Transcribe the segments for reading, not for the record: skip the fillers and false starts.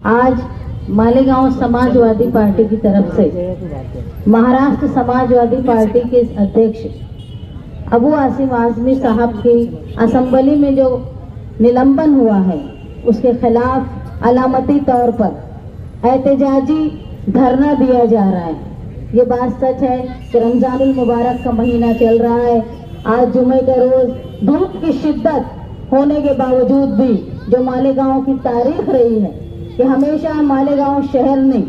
आज मालेगांव समाजवादी पार्टी की तरफ से महाराष्ट्र समाजवादी पार्टी के अध्यक्ष अबू आसिम आजमी साहब की असेंबली में जो निलंबन हुआ है उसके खिलाफ अलामती तौर पर एहतजाजी धरना दिया जा रहा है। ये बात सच है कि रमजानुल मुबारक का महीना चल रहा है। आज जुमे का रोज धूप की शिद्दत होने के बावजूद भी जो मालेगांव की तारीख रही है कि हमेशा मालेगांव शहर ने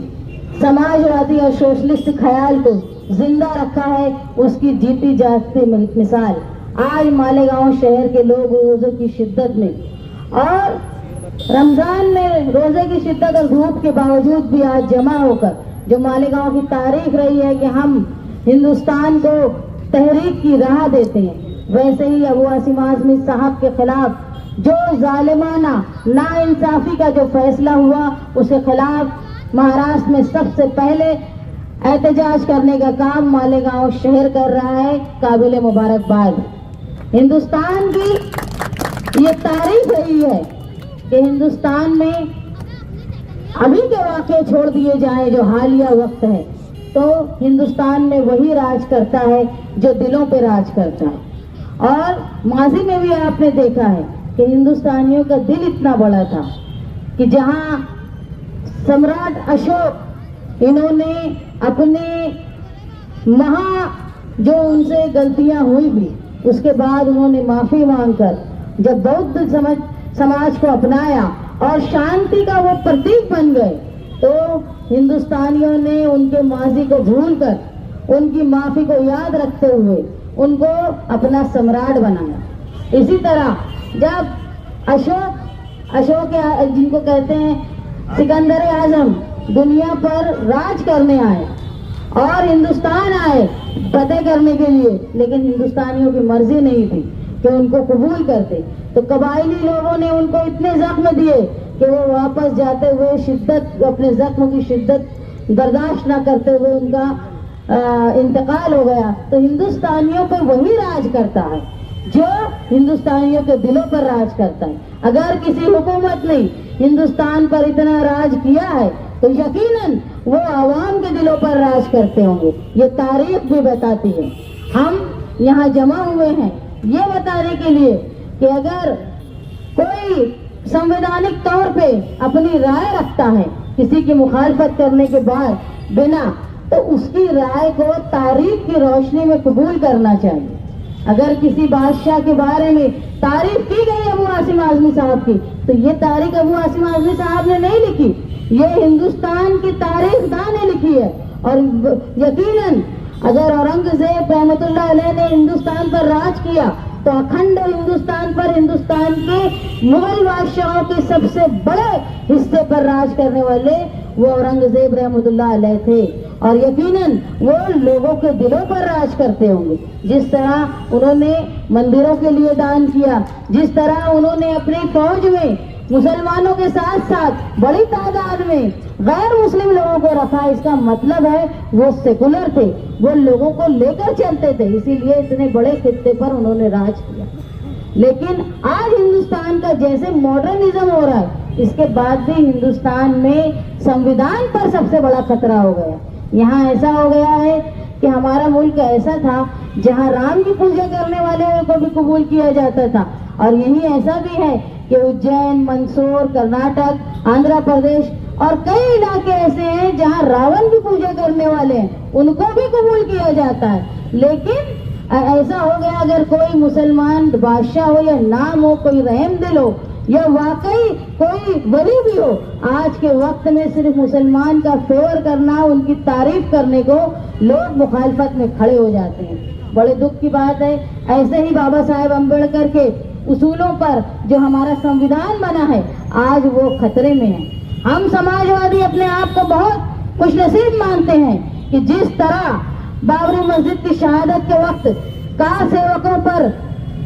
समाजवादी और सोशलिस्ट ख्याल को जिंदा रखा है, उसकी जीती जागती मिसाल आज मालेगांव शहर के लोग रोजों की शिद्दत में और रमजान में रोजे की शिद्दत और धूप के बावजूद भी आज जमा होकर जो मालेगांव की तारीख रही है कि हम हिंदुस्तान को तहरीक की राह देते हैं, वैसे ही अबू आसिम आजमी साहब के खिलाफ जो जालिमाना नाइंसाफी का जो फैसला हुआ उसके खिलाफ महाराष्ट्र में सबसे पहले एहतजाज करने का काम मालेगांव शहर कर रहा है। काबिल मुबारकबाद। हिंदुस्तान की ये तारीख रही है कि हिंदुस्तान में अभी के वाक़े छोड़ दिए जाएं जो हालिया वक्त है तो हिंदुस्तान में वही राज करता है जो दिलों पे राज करता है। और माजी में भी आपने देखा है कि हिंदुस्तानियों का दिल इतना बड़ा था कि जहां सम्राट अशोक इन्होंने अपने जो उनसे गलतियां हुई भी उसके बाद उन्होंने माफी मांगकर जब बौद्ध समाज को अपनाया और शांति का वो प्रतीक बन गए तो हिंदुस्तानियों ने उनके माजी को भूलकर उनकी माफी को याद रखते हुए उनको अपना सम्राट बनाया। इसी तरह जब अशोक जिनको कहते हैं सिकंदर आजम दुनिया पर राज करने आए और हिंदुस्तान आए फतेह करने के लिए, लेकिन हिंदुस्तानियों की मर्जी नहीं थी कि उनको कबूल करते, तो कबायली लोगों ने उनको इतने जख्म दिए कि वो वापस जाते हुए शिद्दत अपने जख्म की शिद्दत बर्दाश्त न करते हुए उनका इंतकाल हो गया। तो हिंदुस्तानियों पर वही राज करता है जो हिंदुस्तानियों के दिलों पर राज करता है। अगर किसी हुकूमत ने हिंदुस्तान पर इतना राज किया है तो यकीनन वो आवाम के दिलों पर राज करते होंगे। ये तारीख भी बताती है। हम यहाँ जमा हुए हैं ये बताने के लिए कि अगर कोई संवैधानिक तौर पे अपनी राय रखता है किसी की मुखालफत करने के बाद बिना, तो उसकी राय को तारीख की रोशनी में कबूल करना चाहिए। अगर किसी बादशाह के बारे में तारीफ की गई अबू आसिम आजमी साहब की तो ये तारीख अबू आसिम आजमी साहब ने नहीं लिखी, ये हिंदुस्तान की तारीखदान ने लिखी है। और यकीनन अगर औरंगजेब रहमतुल्लाह अलैह ने हिंदुस्तान पर राज किया तो अखंड हिंदुस्तान पर हिंदुस्तान के मुगल बादशाहों के सबसे बड़े हिस्से पर राज करने वाले वो औरंगजेब रहमतुल्लाह अलैह थे और यकीनन वो लोगों के दिलों पर राज करते होंगे। जिस तरह उन्होंने मंदिरों के लिए दान किया, जिस तरह उन्होंने अपनी फौज में मुसलमानों के साथ साथ बड़ी तादाद में गैर मुस्लिम लोगों को रखा, इसका मतलब है वो सेकुलर थे, वो लोगों को लेकर चलते थे, इसीलिए इतने बड़े खित्ते पर उन्होंने राज किया। लेकिन आज हिंदुस्तान का जैसे मॉडर्निज्म हो रहा है इसके बाद भी हिंदुस्तान में संविधान पर सबसे बड़ा खतरा हो गया। यहाँ ऐसा हो गया है कि हमारा मुल्क ऐसा था जहाँ राम की पूजा करने वाले को भी कबूल किया जाता था और यही ऐसा भी है कि उज्जैन, मंदसौर, कर्नाटक, आंध्र प्रदेश और कई इलाके ऐसे हैं जहाँ रावण की पूजा करने वाले हैं उनको भी कबूल किया जाता है। लेकिन ऐसा हो गया अगर कोई मुसलमान बादशाह हो या नाम हो, कोई रहम दिल हो या वाकई कोई वली भी हो, आज के वक्त में सिर्फ मुसलमान का फेवर करना, उनकी तारीफ करने को लोग मुखालफत में खड़े हो जाते हैं। बड़े दुख की बात है। ऐसे ही बाबा साहेब अम्बेडकर के उसूलों पर जो हमारा संविधान बना है आज वो खतरे में है। हम समाजवादी अपने आप को बहुत खुशनसीब मानते हैं कि जिस तरह बाबरी मस्जिद की शहादत के वक्त कार सेवकों पर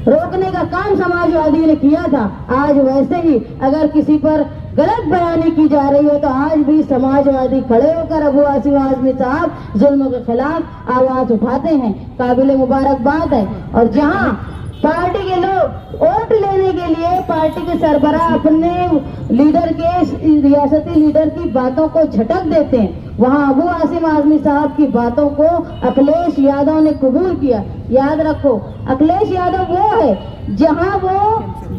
रोकने का काम समाजवादी ने किया था, आज वैसे ही अगर किसी पर गलत बयानी की जा रही है तो आज भी समाजवादी खड़े होकर अबू आसिम आजमी साहब जुल्म के खिलाफ आवाज उठाते हैं। काबिल मुबारकबाद है। और जहां पार्टी के लोग वोट लेने के लिए पार्टी के सरबराह अपने लीडर के, रियासती लीडर की बातों को झटक देते हैं, वहाँ अबू आसिम आजमी साहब की बातों को अखिलेश यादव ने कबूल किया। याद रखो, अखिलेश यादव वो है जहाँ वो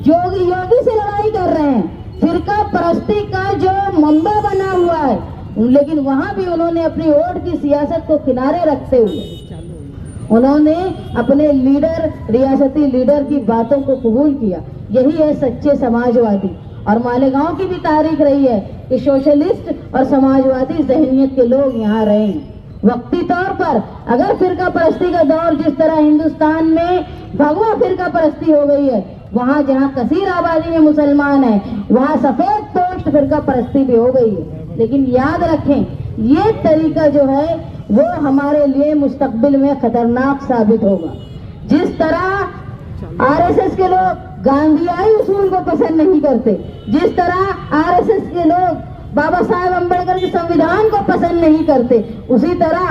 योगी से लड़ाई कर रहे हैं, फिरका परस्ती का जो मंबा बना हुआ है, लेकिन वहाँ भी उन्होंने अपनी वोट की सियासत को किनारे रखते हुए उन्होंने अपने लीडर, रियासती लीडर की बातों को कबूल किया। यही है सच्चे समाजवादी। और मालेगांव की भी तारीख रही है कि सोशलिस्ट और समाजवादी जहनियत के लोग यहाँ रहे हैं। वक्ती तौर पर अगर फिरका परस्ती का दौर जिस तरह हिंदुस्तान में भगवा फिरका परस्ती हो गई है, वहाँ जहाँ कसीर आबादी में मुसलमान है, वहाँ सफेद पोस्ट फिरका परस्ती भी हो गई है। लेकिन याद रखें, ये तरीका जो है वो हमारे लिए मुस्तकबिल में खतरनाक साबित होगा। जिस तरह आरएसएस के लोग गांधीयाई उसूल को पसंद नहीं करते, जिस तरह आरएसएस के लोग बाबा साहेब अम्बेडकर के संविधान को पसंद नहीं करते, उसी तरह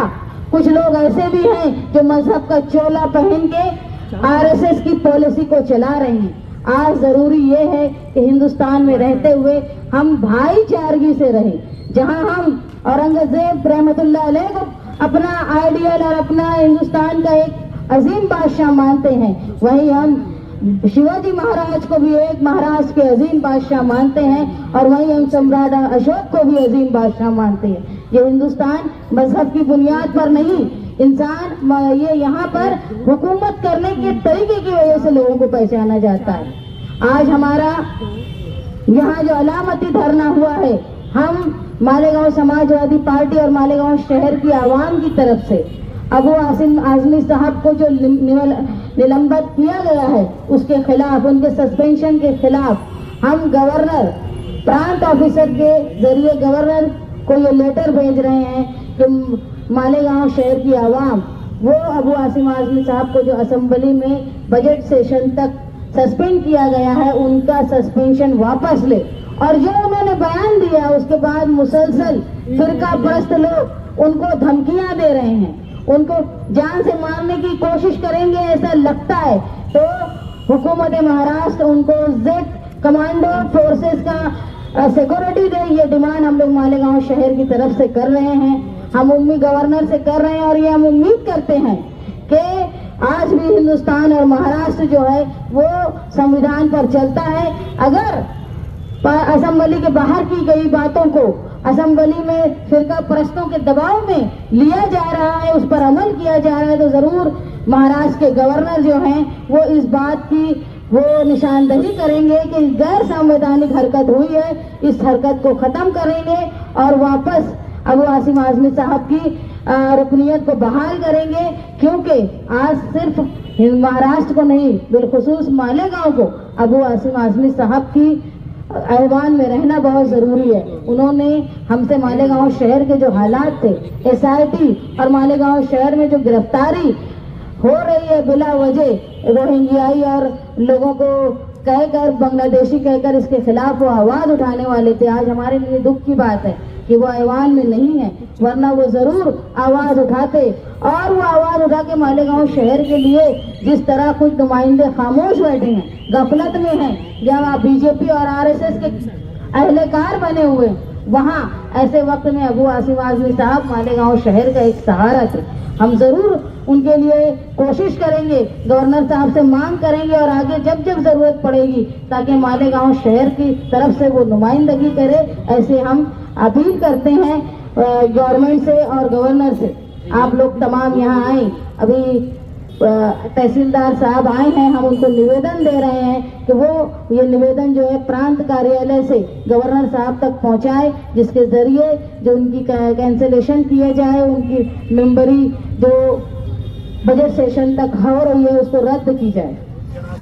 कुछ लोग ऐसे भी हैं जो मजहब का चोला पहन के आरएसएस की पॉलिसी को चला रहे हैं। आज जरूरी ये है कि हिंदुस्तान में रहते हुए हम भाईचारगी से रहें। जहां हम औरंगजेब रहमतुल्लाह अलैह को अपना आइडियल और अपना हिंदुस्तान का एक अजीम बादशाह मानते हैं, वहीं हम शिवाजी महाराज को भी एक महाराष्ट्र के अजीम बादशाह मानते हैं, और वहीं हम सम्राट अशोक को भी अजीम बादशाह मानते हैं। ये हिंदुस्तान मजहब की बुनियाद पर नहीं, इंसान ये यहाँ पर हुकूमत करने के तरीके की वजह से लोगों को पहचाना जाता है। आज हमारा यहाँ जो अलामती धरना हुआ है, हम मालेगांव समाजवादी पार्टी और मालेगांव शहर की आवाम की तरफ से अबू आसिम आजमी साहब को जो निलंबित किया गया है उसके खिलाफ, उनके सस्पेंशन के खिलाफ हम गवर्नर, प्रांत ऑफिसर के जरिए गवर्नर को ये लेटर भेज रहे हैं कि मालेगांव शहर की आवाम वो अबू आसिम आजमी साहब को जो असेंबली में बजट सेशन तक सस्पेंड किया गया है, उनका सस्पेंशन वापस ले। और जो उन्होंने बयान दिया उसके बाद मुसलसल फिरका परस्त लोग उनको धमकियां दे रहे हैं, उनको जान से मारने की कोशिश करेंगे ऐसा लगता है, तो हुकूमत महाराष्ट्र उनको जेड कमांडो फोर्सेस का सिक्योरिटी दे। ये डिमांड हम लोग मालेगांव शहर की तरफ से कर रहे हैं, हम उम्मीद गवर्नर से कर रहे हैं, और ये हम उम्मीद करते हैं कि आज भी हिंदुस्तान और महाराष्ट्र जो है वो संविधान पर चलता है। अगर असेंबली के बाहर की गई बातों को असेंबली में फिरका परस्तों के दबाव में लिया जा रहा है, उस पर अमल किया जा रहा है, तो जरूर महाराष्ट्र के गवर्नर जो हैं वो इस बात की वो निशानदही करेंगे कि गैर संवैधानिक हरकत हुई है, इस हरकत को खत्म करेंगे और वापस अबू आसिम आजमी साहब की रुकनियत को बहाल करेंगे। क्योंकि आज सिर्फ महाराष्ट्र को नहीं, बिलखुसूस मालेगांव को अबू आसिम आजमी साहब की ऐवान में रहना बहुत जरूरी है। उन्होंने हमसे मालेगांव शहर के जो हालात थे, एसआईटी और मालेगांव शहर में जो गिरफ्तारी हो रही है बिला वजह, रोहिंग्याई और लोगों को कहकर, बांग्लादेशी कहकर इसके खिलाफ वो आवाज उठाने वाले थे। आज हमारे लिए दुख की बात है कि वो ऐवान में नहीं है, वरना वो जरूर आवाज उठाते। और वो आवाज उठा के मालेगांव शहर के लिए जिस तरह कुछ नुमाइंदे खामोश बैठे हैं, गफलत में हैं, जहाँ बीजेपी और आरएसएस के अहलकार बने हुए, वहाँ ऐसे वक्त में अबू आसिम आजमी साहब मालेगांव शहर का एक सहारा थे। हम जरूर उनके लिए कोशिश करेंगे, गवर्नर साहब से मांग करेंगे और आगे जब जब जरूरत पड़ेगी ताकि मालेगांव शहर की तरफ से वो नुमाइंदगी करे, ऐसे हम अपील करते हैं गवर्नमेंट से और गवर्नर से। आप लोग तमाम यहाँ आए, अभी तहसीलदार साहब आए हैं, हम उनको निवेदन दे रहे हैं कि वो ये निवेदन जो है प्रांत कार्यालय से गवर्नर साहब तक पहुंचाए, जिसके जरिए जो उनकी कैंसिलेशन किया जाए, उनकी मेंबरी जो बजट सेशन तक हो रही है उसको रद्द की जाए।